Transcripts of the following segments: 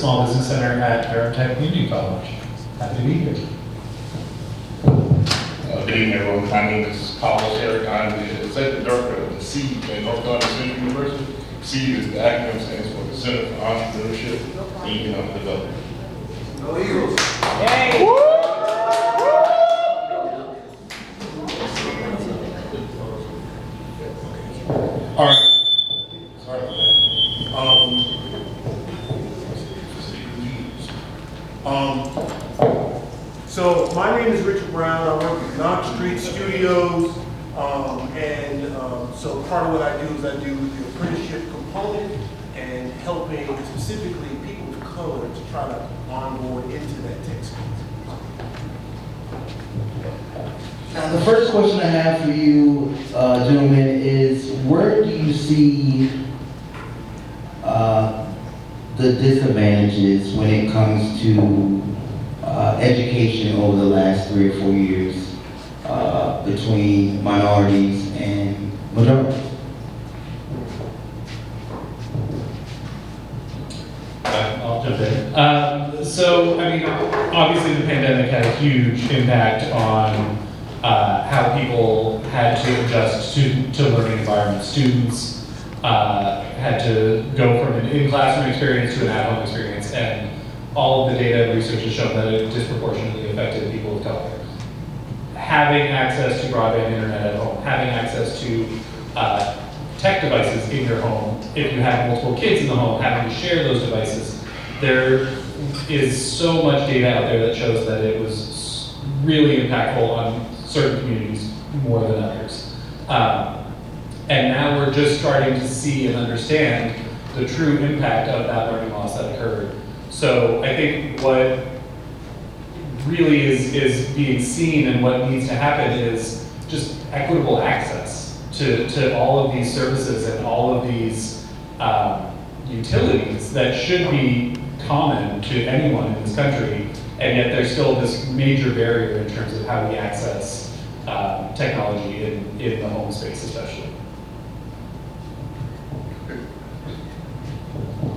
Small Business Center at Durham Tech Community College. Happy to be here. Good evening, everyone. My name is Collis, Arrick. I'm the executive director of the CEED at North Carolina Central University. CEED is the acronym stands for the Center for Entrepreneurship and Economic Development. Go Eagles! Yay! All right. Sorry about that. So my name is Richard Brown. I work at Knox Street Studios. So part of what I do is I do the apprenticeship component and helping specifically people of color to try to onboard into that tech space. Now, the first question I have for you, gentlemen, is where do you see the disadvantages when it comes to education over the last 3 or 4 years between minorities and majorities? I'll jump in. So, I mean, obviously the pandemic had a huge impact on how people had to adjust to learning environments. Students had to go from an in-classroom experience to an at-home experience, and all of the data and research has shown that it disproportionately affected people of color. Having access to broadband internet at home, having access to tech devices in your home, if you have multiple kids in the home, having to share those devices, there is so much data out there that shows that it was really impactful on certain communities more than others. And now we're just starting to see and understand the true impact of that learning loss that occurred. So I think what really is being seen and what needs to happen is just equitable access to all of these services and all of these utilities that should be common to anyone in this country, and yet there's still this major barrier in terms of how we access technology in the home space especially.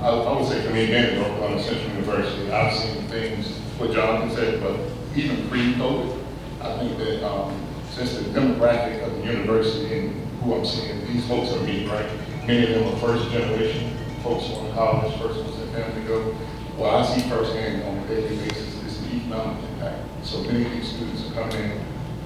I would say for me, again, at North Carolina Central University, I've seen things, what Jonathan said, but even pre-COVID, I think that since the demographic of the university and who I'm seeing, these folks are me, right? Many of them are first generation folks who are in college, first ones in family go. What I see firsthand on a daily basis is the economic impact. So many of these students are coming in,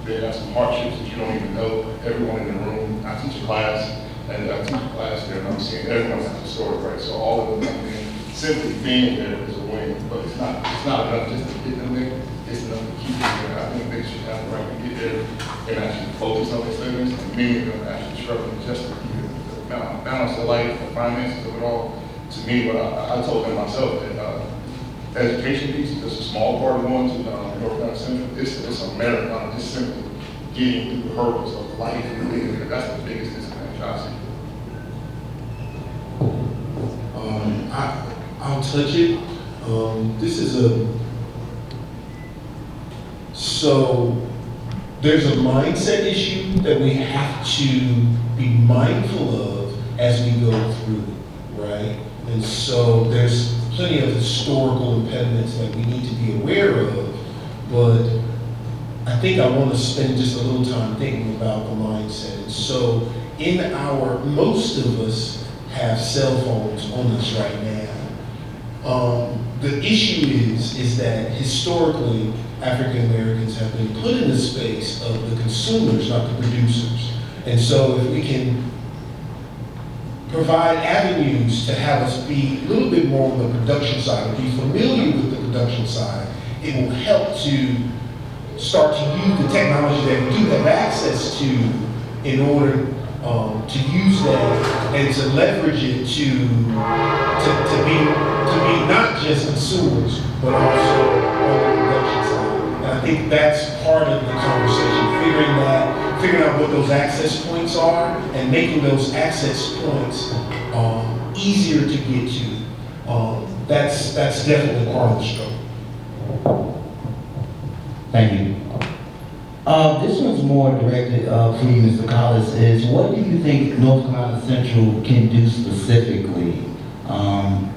they have some hardships that you don't even know. Everyone in the room, I teach a class, and I teach a class there, and I'm seeing everyone has a story, right? So all of them coming in, simply being there is a win, but it's not enough just to get them there. It's enough to keep them there. I think they should have the right to get there and actually focus on their studies, and many of them are actually struggling just to balance their life, the finances of it all. To me, but I told them myself that education piece is just a small part of going to North Carolina Central. It's a marathon, just simply getting through the hurdles of life and living there. That's the biggest disadvantage I see. I'll touch it. So there's a mindset issue that we have to be mindful of as we go through, right? And so there's plenty of historical impediments that we need to be aware of, but I think I want to spend just a little time thinking about the mindset. And so most of us have cell phones on us right now. The issue is that historically, African Americans have been put in the space of the consumers, not the producers. And so if we can provide avenues to have us be a little bit more on the production side, or be familiar with the production side, it will help to start to use the technology that we do have access to in order to use that and to leverage it to be not just consumers, but also on the production side. And I think that's part of the conversation, figuring out what those access points are and making those access points easier to get to. That's definitely part of the struggle. Thank you. This one's more directed for you, Mr. Collis, is what do you think North Carolina Central can do specifically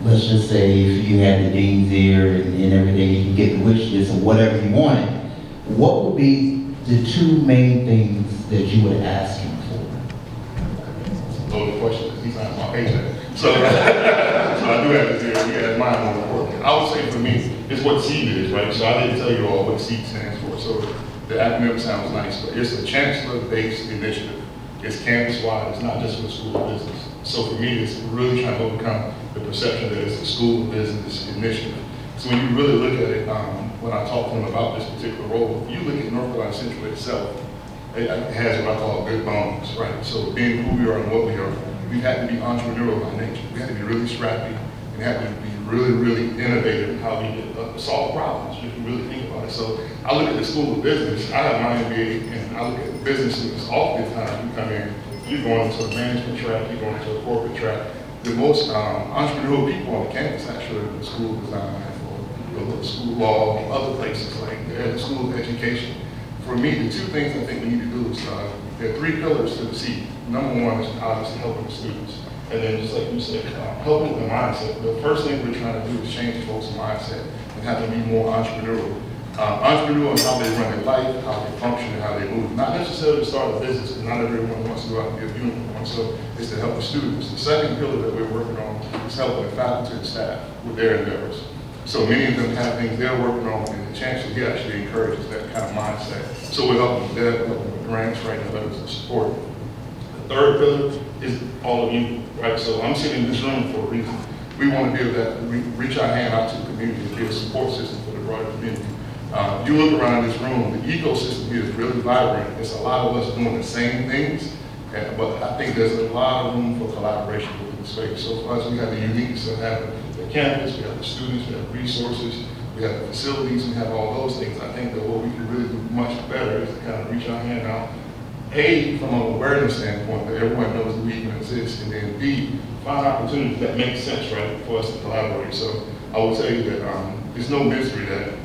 let's just say if you had the dean's ear and everything, you can get the wish list of whatever you wanted, what would be the two main things that you would ask him for? Loaded question, because he's not my paycheck. So, so I do have to say, yeah, mine more important. I would say for me, it's what CEED is, right? So I didn't tell you all what CEED stands for. So the acronym sounds nice, but it's a chancellor-based initiative. It's campus-wide, it's not just for the School of Business. So for me, it's really trying to overcome the perception that it's a School of Business initiative. So when you really look at it, when I talk to them about this particular role, if you look at North Carolina Central itself, it has what I call good bones, right? So being who we are and what we are, we have to be entrepreneurial by nature. We have to be really scrappy, and we have to be really, really innovative in how we solve problems, if you really think about it. So I look at the School of Business, I have my MBA, and I look at business students oftentimes you come in, you're going into a management track, you're going into a corporate track. The most entrepreneurial people on the campus actually in the school design, or the school law, and other places like the School of Education. For me, the two things I think we need to do is, there are three pillars to the CEED. Number one is obviously helping the students. And then just like you said, helping with the mindset. The first thing we're trying to do is change folks' mindset and have them be more entrepreneurial. Entrepreneurial in how they run their life, how they function, and how they move. Not necessarily to start a business, because not everyone wants to go out and be a unicorn. So it's to help the students. The second pillar that we're working on is helping the faculty and staff with their endeavors. So many of them have things they're working on, and the chancellor, he actually encourages that kind of mindset. So we're helping with that, helping with grants, writing letters of support. The third pillar is all of you, right? So I'm sitting in this room for a reason. We want to be able to reach our hand out to the community and be a support system for the broader community. You look around this room, the ecosystem here is really vibrant. It's a lot of us doing the same things, but I think there's a lot of room for collaboration within the space. So for us, we have the uniqueness of having the campus, we have the students, we have resources, we have the facilities, we have all those things. I think that what we can really do much better is to kind of reach our hand out, A, from an awareness standpoint, that everyone knows that we even exist, and then B, find opportunities that make sense, right, for us to collaborate. So I would tell you that there's no mystery that,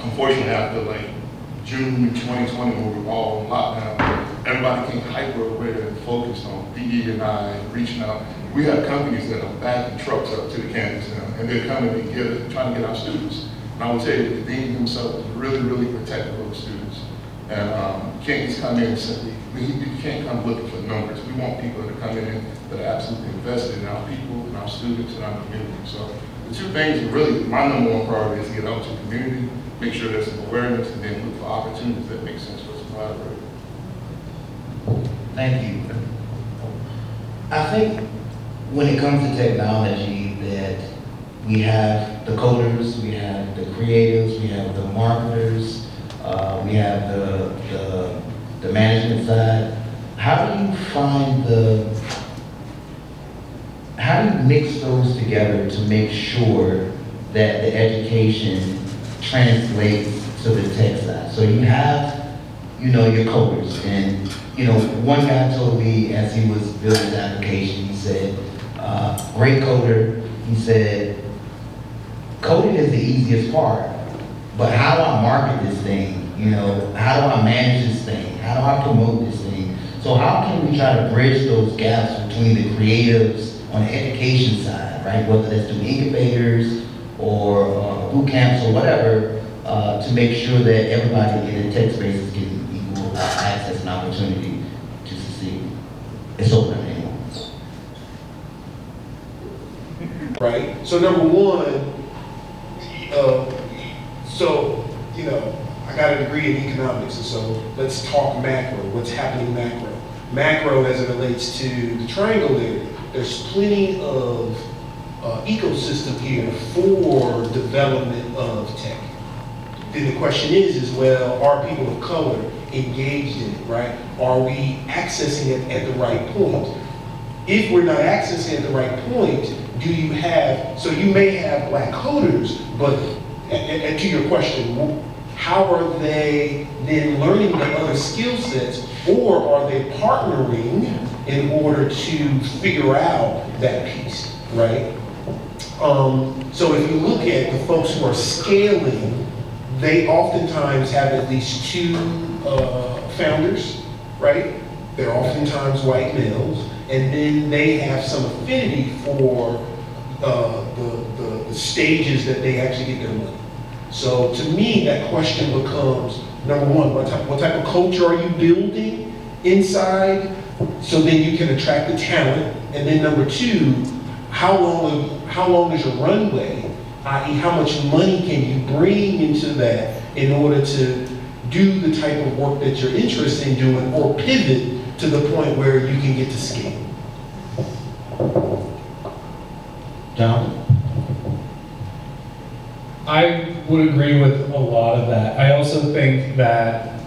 unfortunately, after like June 2020, when we were all on lockdown, everybody became hyper aware and focused on DE&I, reaching out. We have companies that are backing trucks up to the campus now, and they're coming to trying to get our students. And I will tell you that the dean himself is really, really protective of the students. And you can't just come in and simply, you can't come looking for numbers. We want people that are coming in that are absolutely invested in our people, and our students, and our community. So the two things are really, my number one priority is to get out to the community, make sure there's some awareness, and then look for opportunities that make sense for us to collaborate. Thank you. I think when it comes to technology, that we have the coders, we have the creatives, we have the marketers, we have the management side. How do you mix those together to make sure that the education translates to the tech side? So you have, your coders, and one guy told me as he was building his application, he said, great coder, he said, coding is the easiest part, but how do I market this thing? How do I manage this thing? How do I promote this thing? So how can we try to bridge those gaps between the creatives on the education side, right? Whether that's through incubators or boot camps or whatever, to make sure that everybody in the tech space is getting equal access and opportunity to succeed. It's open to anyone. Right? So number one, I got a degree in economics, and so let's talk macro. What's happening macro? Macro as it relates to the triangle area. There's plenty of ecosystem here for development of tech. Then the question is well, are people of color engaged in it, right? Are we accessing it at the right point? If we're not accessing it at the right point, so you may have black coders, but, and to your question, how are they then learning the other skill sets, or are they partnering in order to figure out that piece, right? So if you look at the folks who are scaling, they oftentimes have at least two founders, right? They're oftentimes white males, and then they have some affinity for the stages that they actually get their money. So to me, that question becomes, number one, what type of culture are you building inside so then you can attract the talent? And then number two, how long is your runway, i.e. how much money can you bring into that in order to do the type of work that you're interested in doing, or pivot to the point where you can get to scale? John? I would agree with a lot of that. I also think that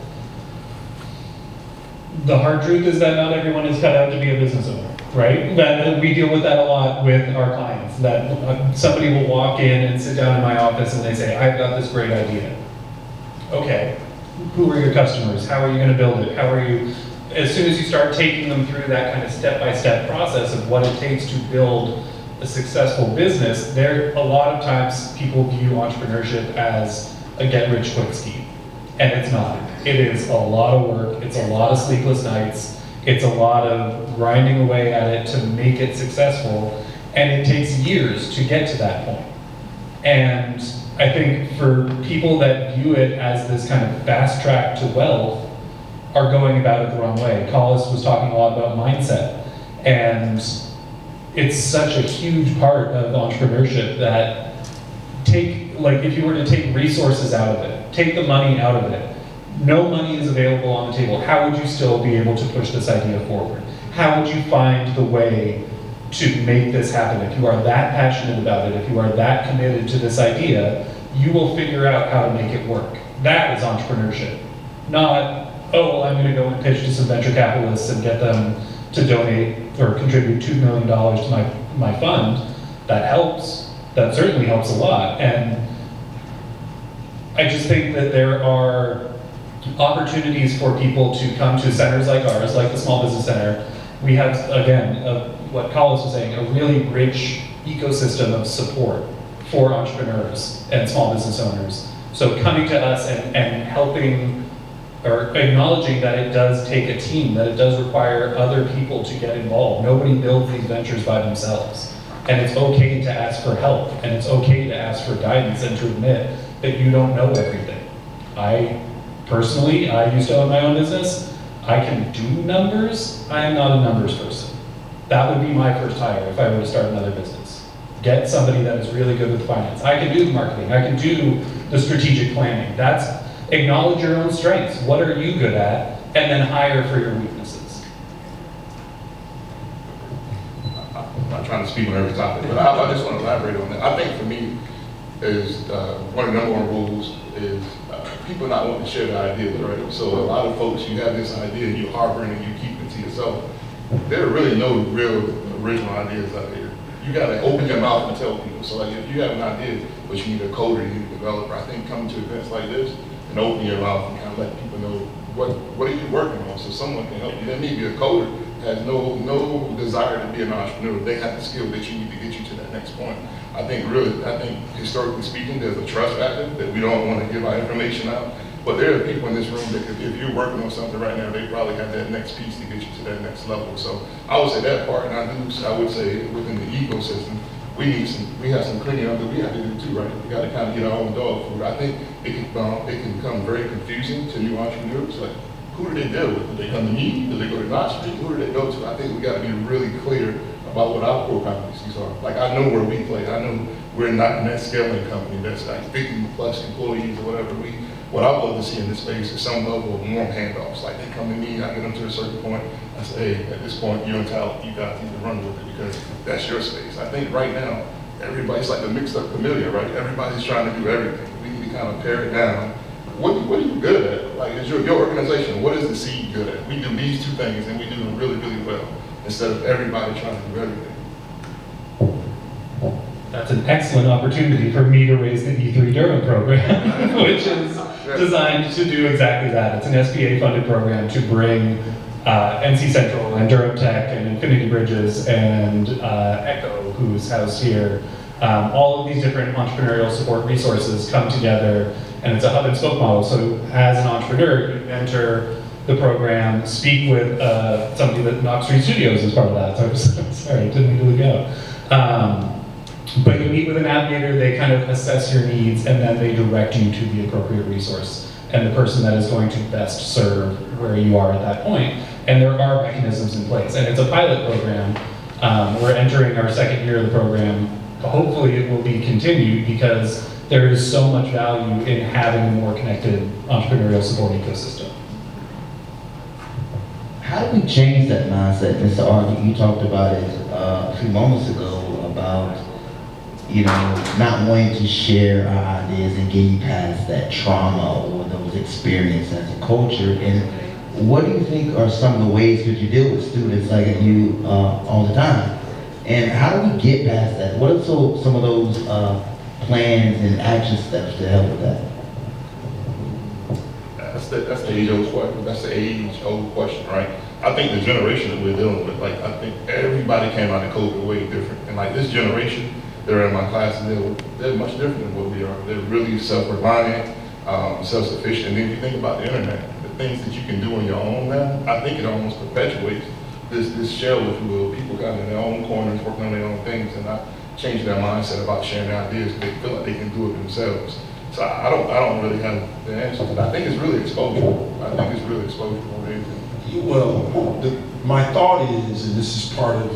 the hard truth is that not everyone is cut out to be a business owner, right? That we deal with that a lot with our clients, that somebody will walk in and sit down in my office and they say, I've got this great idea. Okay, who are your customers? How are you gonna build it? How are you, as soon as you start taking them through that kind of step-by-step process of what it takes to build a successful business, there a lot of times people view entrepreneurship as a get-rich-quick scheme, and it's not. It is a lot of work. It's a lot of sleepless nights. It's a lot of grinding away at it to make it successful, and it takes years to get to that point. And I think for people that view it as this kind of fast track to wealth are going about it the wrong way. Collis was talking a lot about mindset, and it's such a huge part of entrepreneurship that if you were to take resources out of it, take the money out of it, no money is available on the table, how would you still be able to push this idea forward? How would you find the way to make this happen? If you are that passionate about it, if you are that committed to this idea, you will figure out how to make it work. That is entrepreneurship. Not, oh, well, I'm gonna go and pitch to some venture capitalists and get them to donate or contribute $2 million to my fund. That helps. That certainly helps a lot. And I just think that there are opportunities for people to come to centers like ours, like the Small Business Center. We have, again, what Collis was saying, a really rich ecosystem of support for entrepreneurs and small business owners. So coming to us and helping or acknowledging that it does take a team, that it does require other people to get involved. Nobody builds these ventures by themselves. And it's okay to ask for help, and it's okay to ask for guidance and to admit that you don't know everything. I used to own my own business. I can do numbers. I am not a numbers person. That would be my first hire if I were to start another business. Get somebody that is really good with finance. I can do the marketing. I can do the strategic planning. That's acknowledge your own strengths. What are you good at? And then hire for your weaknesses. I'm not trying to speak on every topic, but I just want to elaborate on that. I think for me, is one of the number one rules is people not wanting to share their ideas, right? So a lot of folks, you have this idea, you harboring and you keep it to yourself. There are really no real original ideas out there. You got to open your mouth and tell people. So like if you have an idea, but you need a coder, you need a developer, I think coming to events like this and open your mouth and kind of let people know what are you working on so someone can help you. There may be a coder that has no desire to be an entrepreneur. They have the skill that you need to get you to that next point. I think historically speaking, there's a trust factor that we don't want to give our information out. But there are people in this room that if you're working on something right now, they probably have that next piece to get you to that next level. So I would say that part, and I would say within the ecosystem, we have some cleaning up that we have to do too, right? We got to kind of get our own dog food. I think it can become very confusing to new entrepreneurs. Like, who do they deal with? Do they come to me? Do they go to Knox? Who do they go to? I think we got to be really clear about what our core competencies are. Like, I know where we play. I know we're not in that scaling company that's like 50 plus employees or whatever. What I would love to see in this space is some level of warm handoffs. Like, they come to me, I get them to a certain point, I say, hey, at this point, you're in talent, you guys need to run with it because that's your space. I think right now, everybody's like the mixed up chameleon, right? Everybody's trying to do everything. We need to kind of pare it down. What are you good at? Like, is your organization, what is the CEED good at? We do these two things and we do them really, really well instead of everybody trying to do everything. That's an excellent opportunity for me to raise the E3 Durham program, which is designed to do exactly that. It's an SBA-funded program to bring NC Central and Durham Tech and Infinity Bridges and Echo, who's housed here. All of these different entrepreneurial support resources come together, and it's a hub and spoke model. So as an entrepreneur, you enter the program, speak with somebody that Knox Studios is part of that. So sorry, didn't mean to go. But you meet with a navigator, they kind of assess your needs, and then they direct you to the appropriate resource and the person that is going to best serve where you are at that point. And there are mechanisms in place, and it's a pilot program. We're entering our second year of the program. Hopefully it will be continued because there is so much value in having a more connected entrepreneurial support ecosystem. How do we change that mindset, Mr. Arrick? You talked about it a few moments ago about, not wanting to share our ideas and getting past that trauma or those experiences as a culture. And what do you think are some of the ways, because you deal with students like you all the time, and how do we get past that? What are some of those plans and action steps to help with that? That's the age-old question. That's the age-old question, right? I think the generation that we're dealing with, like, I think everybody came out of COVID way different. And like this generation, they're in my class and they're much different than what we are. They're really self-reliant, self-sufficient. And then if you think about the internet, the things that you can do on your own now, I think it almost perpetuates this shell, if you will. People kind of in their own corners, working on their own things and not changing their mindset about sharing their ideas. They feel like they can do it themselves. So I don't really have the answer to that. I think it's really exposure. I think it's really exposure more than anything. Well, my thought is, and this is part of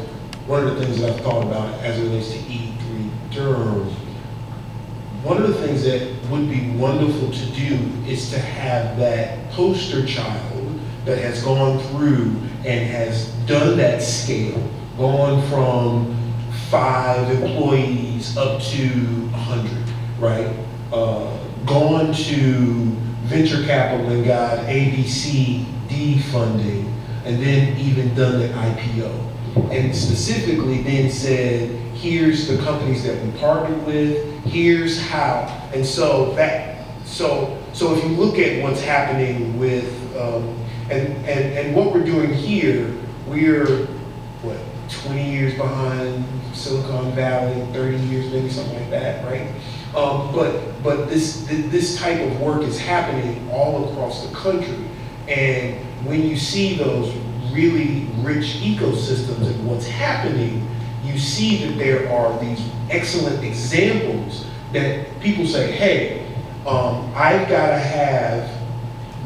one of the things that I've thought about as it relates to E3 Durham, one of the things that would be wonderful to do is to have that poster child that has gone through and has done that scale, going from 5 employees up to 100, right? Gone to venture capital and got ABCD funding, and then even done the IPO. And specifically then said, here's the companies that we partnered with, here's how. And so if you look at what's happening with, and what we're doing here, we're, 20 years behind Silicon Valley, 30 years, maybe something like that, right? But this type of work is happening all across the country. And when you see those really rich ecosystems and what's happening, you see that there are these excellent examples that people say, hey, I've got to have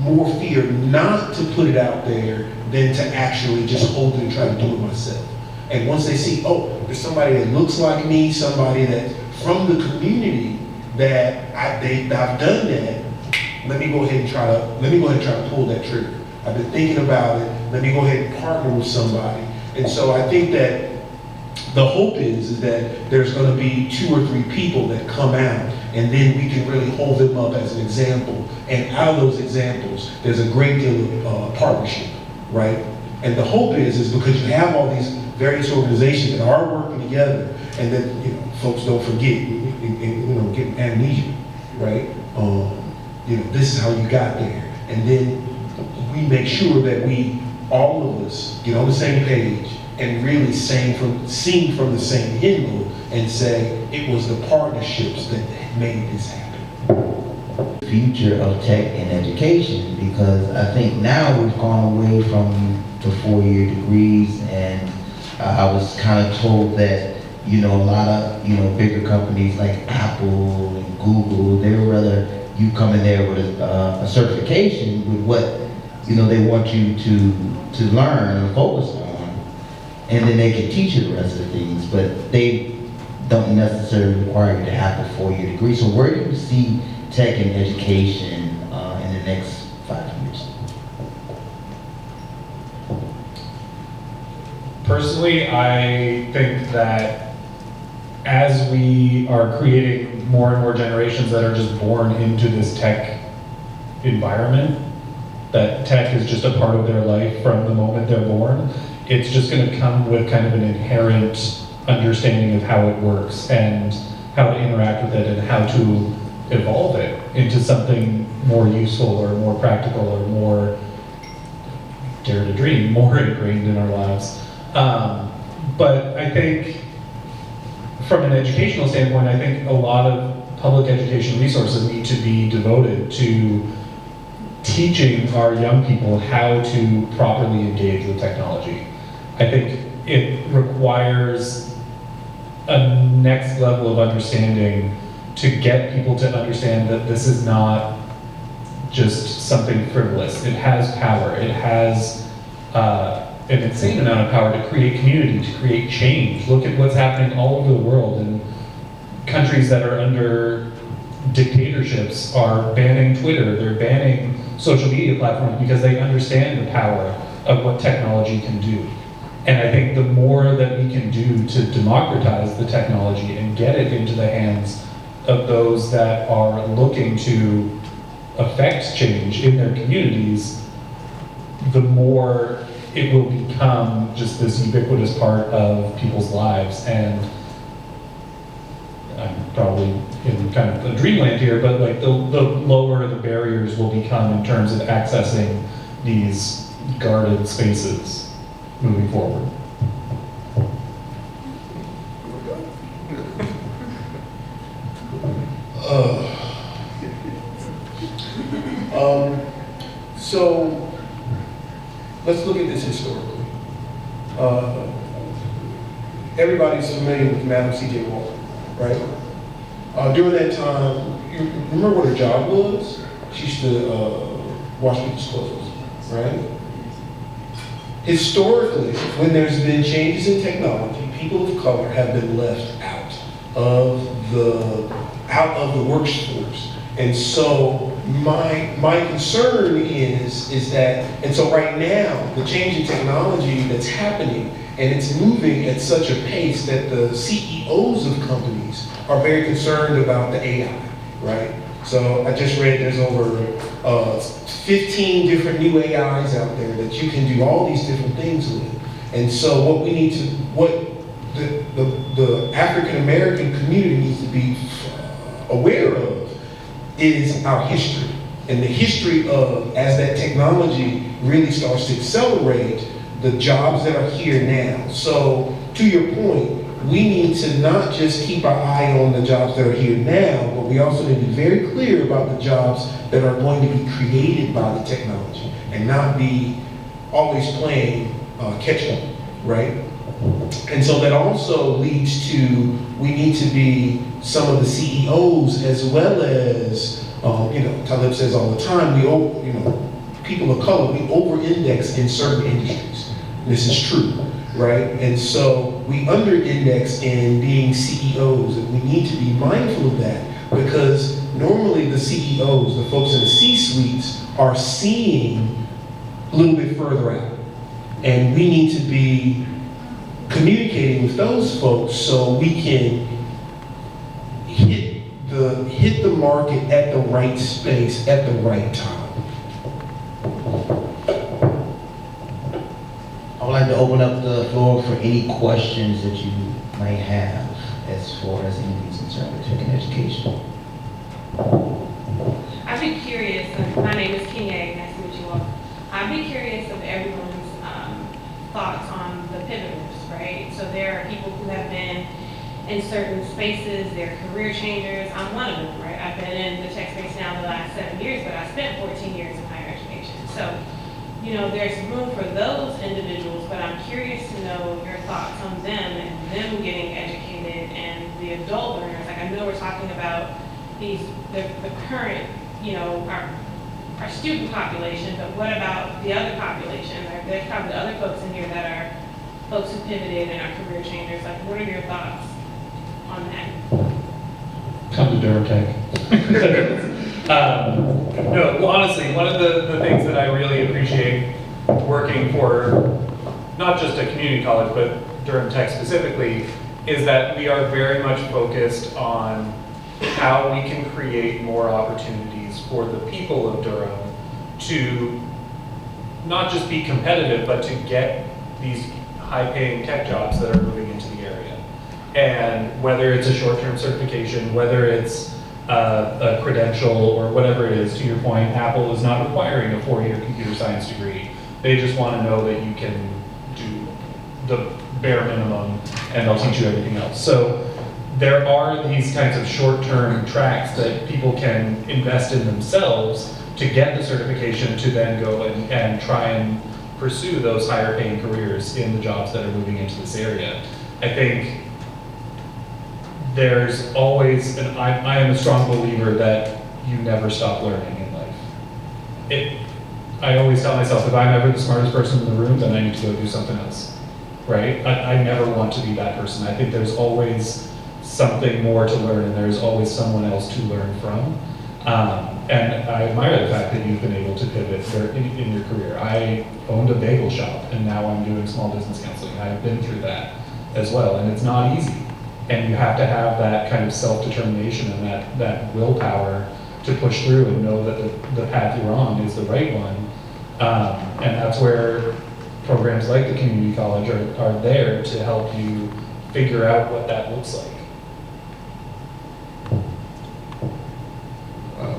more fear not to put it out there than to actually just hold it and try to do it myself. And once they see, oh, there's somebody that looks like me, somebody that's from the community that I've done that, let me go ahead and try to pull that trigger. I've been thinking about it, let me go ahead and partner with somebody. And so I think that the hope is that there's going to be 2 or 3 people that come out, and then we can really hold them up as an example. And out of those examples, there's a great deal of partnership, right? And the hope is because you have all these various organizations that are working together, and that folks don't forget, get amnesia, right? This is how you got there, and then we make sure that all of us, get on the same page and really sing from the same hymnal and say it was the partnerships that made this happen. Future of tech and education, because I think now we've gone away from the 4-year degrees, and I was kind of told that a lot of bigger companies like Apple and Google, they would rather you come in there with a certification with what they want you to learn and focus on, and then they can teach you the rest of the things, but they don't necessarily require you to have a 4-year degree. So where do you see tech and education in the next 5 years? Personally, I think that as we are creating more and more generations that are just born into this tech environment, that tech is just a part of their life from the moment they're born, it's just going to come with kind of an inherent understanding of how it works and how to interact with it and how to evolve it into something more useful or more practical or more, dare to dream, more ingrained in our lives. But I think from an educational standpoint, I think a lot of public education resources need to be devoted to teaching our young people how to properly engage with technology. I think it requires a next level of understanding to get people to understand that this is not just something frivolous. It has power. It has an insane amount of power to create community, to create change. Look at what's happening all over the world, and countries that are under dictatorships are banning Twitter. They're banning social media platforms because they understand the power of what technology can do. And I think the more that we can do to democratize the technology and get it into the hands of those that are looking to affect change in their communities, the more it will become just this ubiquitous part of people's lives. And I'm probably in kind of a dreamland here, but like the lower the barriers will become in terms of accessing these guarded spaces moving forward. So let's look at this historically. Everybody's familiar with Madam C.J. Walker, right? During that time, you remember what her job was? She used to wash people's clothes, right? Historically, when there's been changes in technology, people of color have been left out of the workforce. And so my concern is that, and so right now, the change in technology that's happening, and it's moving at such a pace that the CEOs of companies are very concerned about the AI, right? So I just read there's over 15 different new AIs out there that you can do all these different things with. And so what we need to, what the African American community needs to be aware of is our history. And the history of, as that technology really starts to accelerate, the jobs that are here now. So to your point, we need to not just keep our eye on the jobs that are here now, but we also need to be very clear about the jobs that are going to be created by the technology and not be always playing catch up, right? And so that also leads to, we need to be some of the CEOs as well as, Talib says all the time, people of color, we over-index in certain industries. This is true, right? And so we under-index in being CEOs, and we need to be mindful of that because normally the CEOs, the folks in the C-suites, are seeing a little bit further out. And we need to be communicating with those folks so we can hit the market at the right space at the right time. I would like to open up the floor for any questions that you might have as far as anything's concerned with tech and education. I'd be curious, my name is Kinye, nice to meet you all. I'd be curious of everyone's thoughts on the pivoters, right? So there are people who have been in certain spaces, they're career changers. I'm one of them, right? I've been in the tech space now the last 7 years, but I spent 14 years in higher education. So, there's room for those individuals, but I'm curious to know your thoughts on them and them getting educated and the adult learners. Like I know we're talking about the current, our student population, but what about the other population? There's probably other folks in here that are folks who pivoted and are career changers. Like, what are your thoughts on that? Come to Durham Tech. No, well, honestly, one of the things that I really appreciate working for not just a community college, but Durham Tech specifically, is that we are very much focused on how we can create more opportunities for the people of Durham to not just be competitive, but to get these high-paying tech jobs that are moving into the area. And whether it's a short-term certification, whether it's a credential or whatever it is, to your point, Apple is not requiring a 4-year computer science degree. They just want to know that you can do the bare minimum and they'll teach you everything else. So there are these kinds of short-term tracks that people can invest in themselves to get the certification to then go and try and pursue those higher paying careers in the jobs that are moving into this area. I think there's always, and I am a strong believer that you never stop learning in life. I always tell myself, if I'm ever the smartest person in the room, then I need to go do something else, right? I never want to be that person. I think there's always something more to learn, and there's always someone else to learn from. And I admire the fact that you've been able to pivot in your career. I owned a bagel shop, and now I'm doing small business counseling. I've been through that as well, and it's not easy. And you have to have that kind of self-determination and that willpower to push through and know that the path you're on is the right one. And that's where programs like the community college are there to help you figure out what that looks like.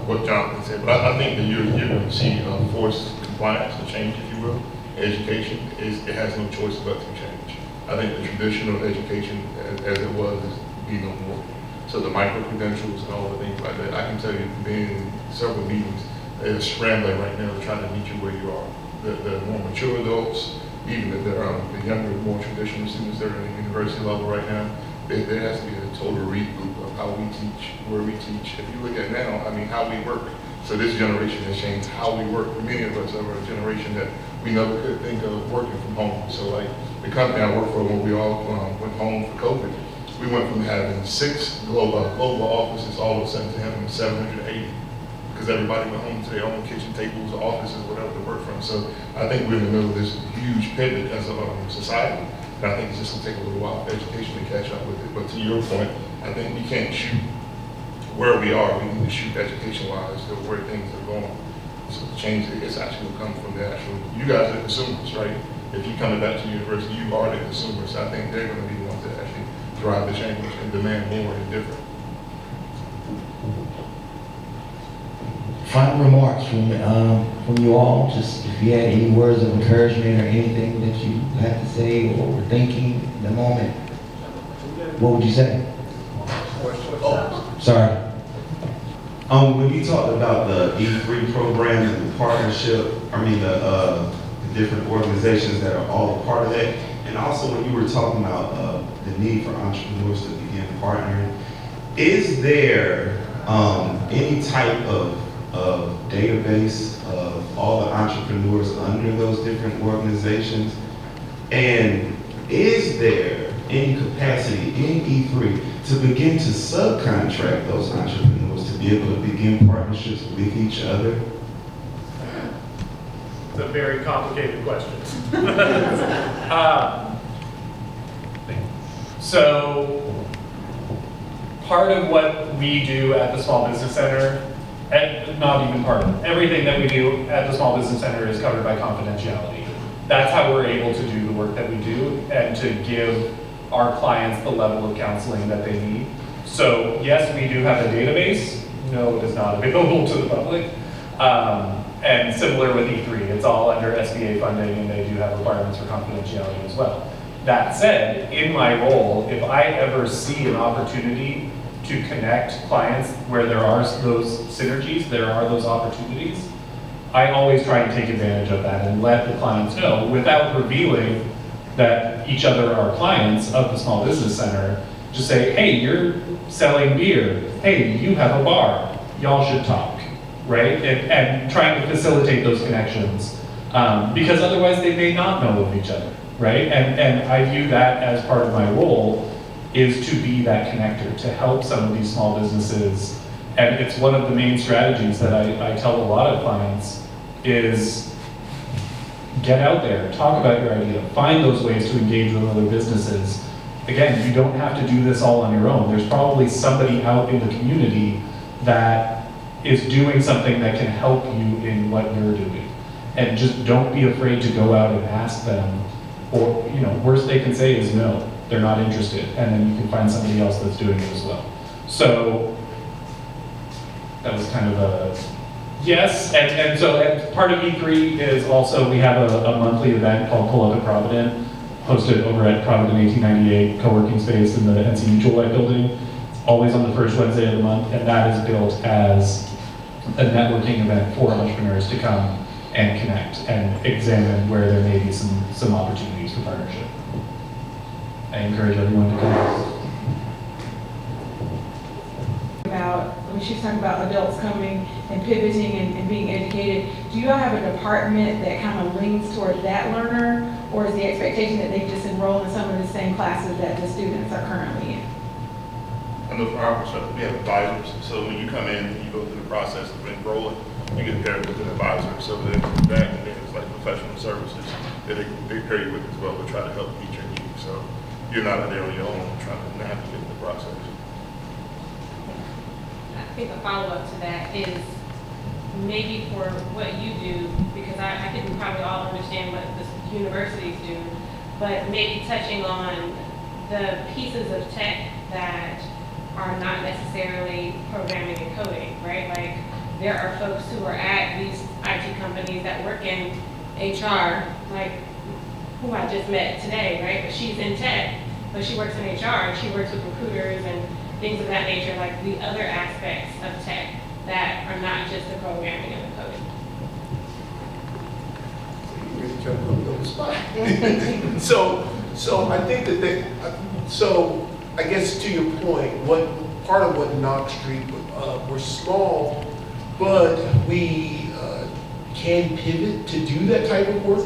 What Jonathan said, but I think that you're going to see forced compliance or change, if you will. Education it has no choice but to change. I think the traditional education as it was is be no more. So the micro-credentials and all the things like that, I can tell you, being in several meetings, they're scrambling right now to try to meet you where you are. The more mature adults, even the younger, more traditional students that are at the university level right now, there has to be a total reboot of how we teach, where we teach. If you look at now, I mean, how we work. So this generation has changed how we work. Many of us are a generation that we never could think of working from home. So like the company I work for, when we all went home for COVID, we went from having 6 global offices all of a sudden to having 780. Because everybody went home to their own kitchen tables or offices, whatever to work from. So I think we're in the middle of this huge pivot as a society. And I think it's just gonna take a little while for education to catch up with it. But to your point, I think we can't shoot where we are. We need to shoot education-wise to where things are going. So the change is actually gonna come from the actual, you guys are consumers, right? If you come back to university, you are the consumers. So I think they're gonna be the ones that actually drive the change and demand more and different. Final remarks from you all, just if you had any words of encouragement or anything that you had to say or were thinking in the moment, what would you say? Oh, sorry. When you talked about the E3 program and the partnership, the different organizations that are all a part of that, and also when you were talking about the need for entrepreneurs to begin partnering, is there any type of database of all the entrepreneurs under those different organizations? And is there any capacity in E3 to begin to subcontract those entrepreneurs to be able to begin partnerships with each other? It's a very complicated question. So part of what we do at the Small Business Center, and not even part of it, everything that we do at the Small Business Center is covered by confidentiality. That's how we're able to do the work that we do and to give our clients the level of counseling that they need. So yes, we do have a database. No, it is not available to the public. And similar with E3, it's all under SBA funding and they do have requirements for confidentiality as well. That said, in my role, if I ever see an opportunity to connect clients where there are those synergies, there are those opportunities, I always try and take advantage of that and let the clients know without revealing that each other are clients of the Small Business Center. Just say, hey, you're selling beer. Hey, you have a bar. Y'all should talk, right? And trying to facilitate those connections because otherwise they may not know of each other, right? And I view that as part of my role is to be that connector, to help some of these small businesses. And it's one of the main strategies that I tell a lot of clients is get out there, talk about your idea, find those ways to engage with other businesses. Again, you don't have to do this all on your own. There's probably somebody out in the community that is doing something that can help you in what you're doing. And just don't be afraid to go out and ask them, or, worst they can say is no, they're not interested. And then you can find somebody else that's doing it as well. So that was kind of a yes. And so part of E3 is also, we have a monthly event called Pull Up at Provident, hosted over at Provident 1898 co-working space in the NC Mutual Life building. It's always on the first Wednesday of the month, and that is built as a networking event for entrepreneurs to come and connect and examine where there may be some opportunities for partnership. I encourage everyone to come. she's talking about adults coming and pivoting and being educated, do you all have a department that kind of leans toward that learner? Or is the expectation that they just enroll in some of the same classes that the students are currently in? I know from our perspective, we have advisors, so when you come in and you go through the process of enrolling, you get paired with an advisor, so then that, and then it's like professional services that they pair you with as well to try to help meet your needs, so you're not out there on your own trying to navigate the process. I think a follow-up to that is maybe for what you do, because I think we probably all understand what the universities do, but maybe touching on the pieces of tech that are not necessarily programming and coding, right? Like, there are folks who are at these IT companies that work in HR, like who I just met today, right? But she's in tech, but she works in HR, and she works with recruiters and things of that nature, like the other aspects of tech that are not just the programming and the coding. Really trying to put me on the spot. So I think that so I guess to your point, what part of what Knox Street, we're small, but we can pivot to do that type of work.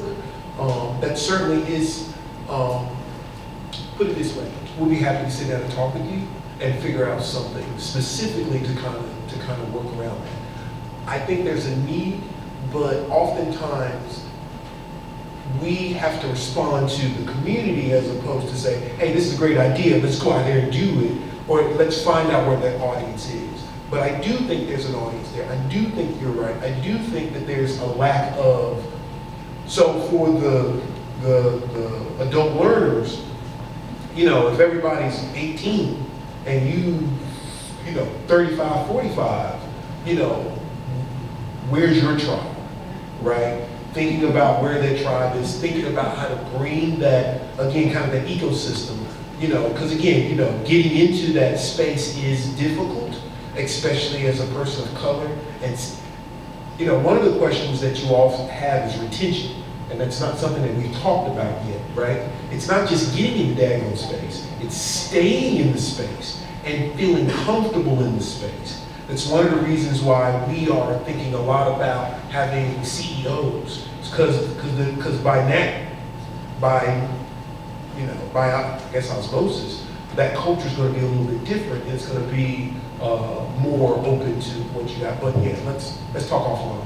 That certainly is, put it this way, we'll be happy to sit down and talk with you and figure out something specifically to kind of work around that. I think there's a need, but oftentimes we have to respond to the community as opposed to say, hey, this is a great idea, let's go out there and do it, or let's find out where that audience is. But I do think there's an audience there. I do think you're right. I do think that there's a lack of, so for the adult learners, you know, if everybody's 18 and you know, 35, 45, you know, where's your tribe, right? Thinking about where their tribe is, thinking about how to bring that, again, kind of that ecosystem, you know, because again, you know, getting into that space is difficult, especially as a person of color. And, you know, one of the questions that you often have is retention. And that's not something that we've talked about yet, right? It's not just getting in the daggone space, it's staying in the space and feeling comfortable in the space. That's one of the reasons why we are thinking a lot about having CEOs. It's because by I guess osmosis, that culture is going to be a little bit different. And it's going to be more open to what you got. But yeah, let's talk offline.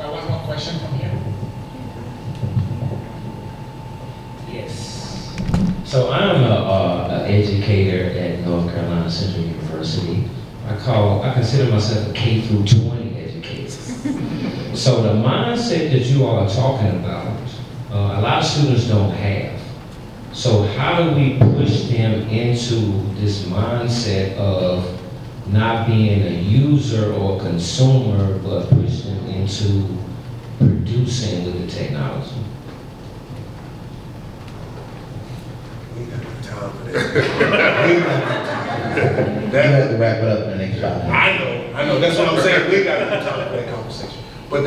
One more question from here. Yes. So I'm an educator at North Carolina Central University. I consider myself a K through 20 educator. So the mindset that you all are talking about, a lot of students don't have. So how do we push them into this mindset of not being a user or consumer, but push them into producing with the technology? We ain't got no time for that. We ain't got no time for You that. have to wrap it up in the next 5 minutes. I know, that's what I'm saying, we ain't got no time for that conversation. But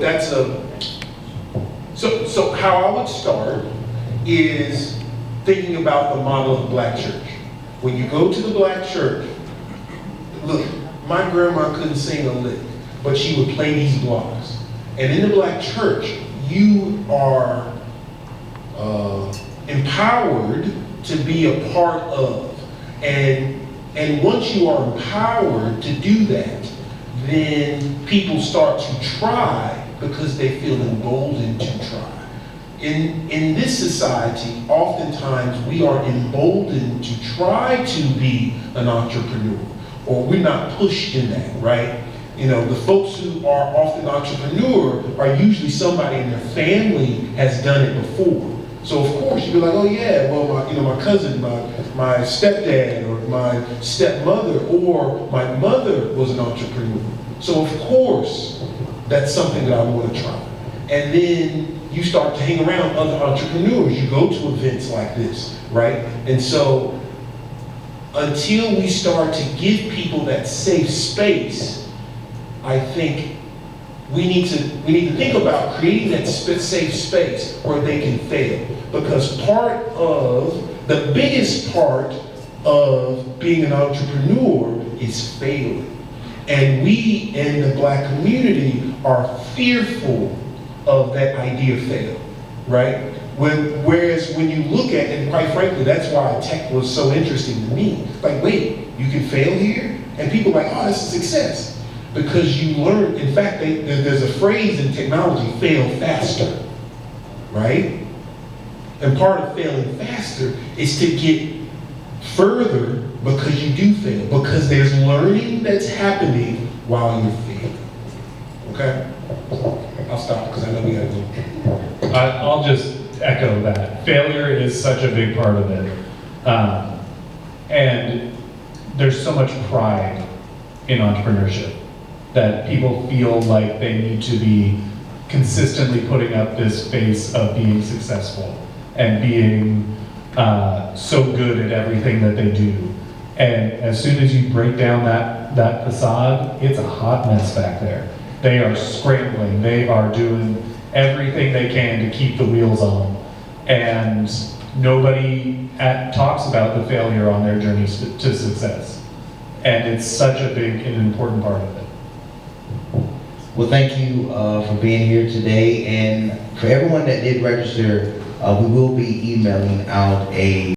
that's so how I would start is thinking about the model of the Black church. When you go to the Black church, look, my grandma couldn't sing a lick, but she would play these blocks. And in the Black church, you are empowered to be a part of. And once you are empowered to do that, then people start to try because they feel emboldened to try. In this society, oftentimes we are emboldened to try to be an entrepreneur, or we're not pushed in that, right? You know, the folks who are often entrepreneur are usually somebody in their family has done it before. So of course you'd be like, oh yeah, well my cousin, my stepdad, or my stepmother, or my mother was an entrepreneur. So of course that's something that I want to try. And then you start to hang around other entrepreneurs. You go to events like this, right? And so until we start to give people that safe space, I think we need to think about creating that safe space where they can fail. Because part of the biggest part of being an entrepreneur is failing. And we in the Black community are fearful of that idea of fail, right? Whereas when you look at, and quite frankly, that's why tech was so interesting to me. Like, wait, you can fail here? And people are like, oh, this is success. Because you learn, in fact, there's a phrase in technology, fail faster, right? And part of failing faster is to get further because you do fail, because there's learning that's happening while you're failing, okay? I'll stop because I know we gotta go. I'll just echo that. Failure is such a big part of it. And there's so much pride in entrepreneurship that people feel like they need to be consistently putting up this face of being successful and being so good at everything that they do. And as soon as you break down that facade, it's a hot mess back there. They are scrambling. They are doing everything they can to keep the wheels on. And nobody talks about the failure on their journeys to success. And it's such a big and important part of it. Well, thank you for being here today. And for everyone that did register, we will be emailing out a